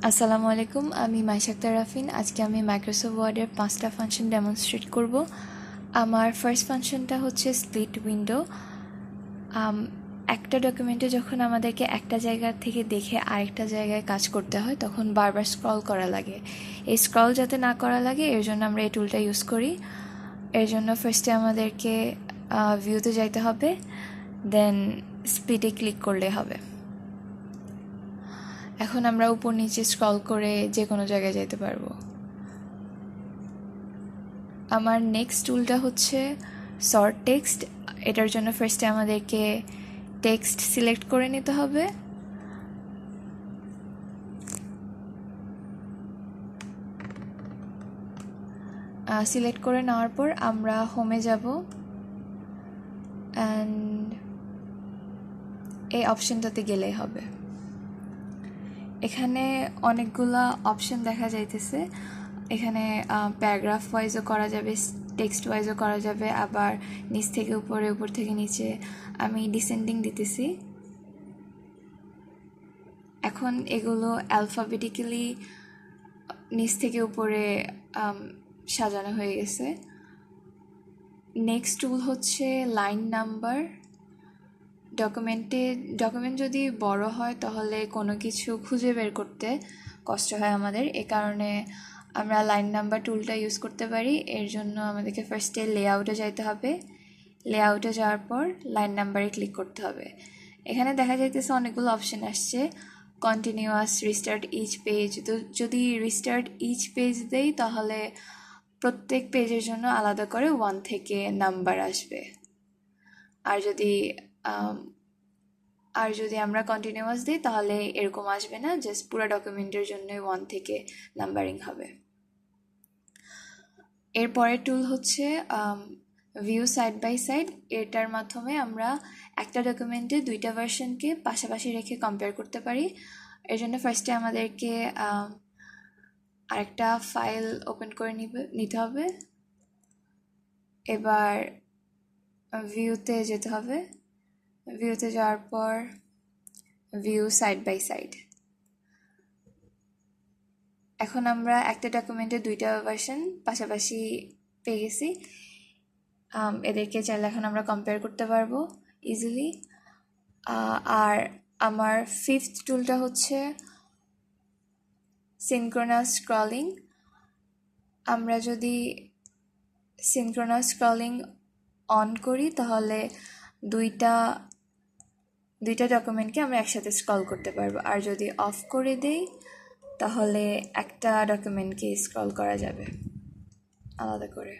আসসালামু আলাইকুম, আমি মাইশাক্তার রাফিন। আজকে আমি মাইক্রোসফট ওয়ার্ডের 5টা ফাংশন ডেমনস্ট্রেট করব। আমার ফার্স্ট ফাংশনটা হচ্ছে স্প্লিট উইন্ডো। একটা ডকুমেন্টে যখন আমাদেরকে একটা জায়গা থেকে দেখে আরেকটা জায়গায় কাজ করতে হয় তখন বারবার স্ক্রল করা লাগে। এই স্ক্রল যাতে না করা লাগে এর জন্য আমরা এই টুলটা ইউজ করি। এর জন্য ফার্স্টে আমাদেরকে ভিউতে যাইতে হবে, দেন স্প্লিটে ক্লিক করলে হবে। এখন আমরা উপর নিচে স্ক্রল করে যে কোনো জায়গায় যেতে পারবো। আমার নেক্সট টুলটা হচ্ছে সর্ট টেক্সট। এটার জন্য ফার্স্টে আমাদেরকে টেক্সট সিলেক্ট করে নিতে হবে। সিলেক্ট করে নেওয়ার পর আমরা হোমে যাব অ্যান্ড এই অপশনটাতে গেলেই হবে। এখানে অনেকগুলা অপশন দেখা যাইতেছে। এখানে প্যারাগ্রাফ ওয়াইজও করা যাবে, টেক্সট ওয়াইজও করা যাবে, আবার নিচ থেকে উপরে, উপর থেকে নিচে। আমি ডিসেন্ডিং দিতেছি। এখন এগুলো অ্যালফাবেটিক্যালি নিচ থেকে উপরে সাজানো হয়ে গেছে। নেক্সট টুল হচ্ছে লাইন নাম্বার। ডকুমেন্ট যদি বড় হয় তাহলে কোনো কিছু খুঁজে বের করতে কষ্ট হয় আমাদের, এ কারণে আমরা লাইন নাম্বার টুলটা ইউজ করতে পারি। এর জন্য আমাদেরকে ফার্স্টে লেআউটে যাইতে হবে। লেআউটে যাওয়ার পর লাইন নাম্বারে ক্লিক করতে হবে। এখানে দেখা যাইতেছে অনেকগুলো অপশন আসছে, কন্টিনিউয়াস, রিস্টার্ট ইচ পেজ। তো যদি রিস্টার্ট ইচ পেজ দেই তাহলে প্রত্যেক পেজের জন্য আলাদা করে 1 থেকে নাম্বার আসবে। আর যদি আমরা কন্টিনিউয়াস দিই তাহলে এরকম আসবে না, জাস্ট পুরো ডকুমেন্টের জন্য 1 থেকে নাম্বারিং হবে। এরপরের টুল হচ্ছে ভিউ সাইড বাই সাইড। এটার মাধ্যমে আমরা একটা ডকুমেন্টে দুইটা ভার্সনকে পাশাপাশি রেখে কম্পেয়ার করতে পারি। এর জন্য ফার্স্টে আমাদেরকে আরেকটা ফাইল ওপেন করে নিতে হবে। এবার ভিউতে যেতে হবে। ভিউতে যাওয়ার পর ভিউ সাইড বাই সাইড। এখন আমরা একটা ডকুমেন্টে দুইটা ভার্সন পাশাপাশি পেয়ে গেছি। এদেরকে চাইলে এখন আমরা কম্পেয়ার করতে পারবো ইজিলি। আর আমার ফিফথ টুলটা হচ্ছে সিনক্রোনাস স্ক্রলিং। আমরা যদি সিনক্রোনাস স্ক্রলিং অন করি তাহলে দুইটা ডকুমেন্টকে আমরা একসাথে স্ক্রল করতে পারবো, আর যদি অফ করে দেই তাহলে একটা ডকুমেন্টকে স্ক্রল করা যাবে আলাদা করে।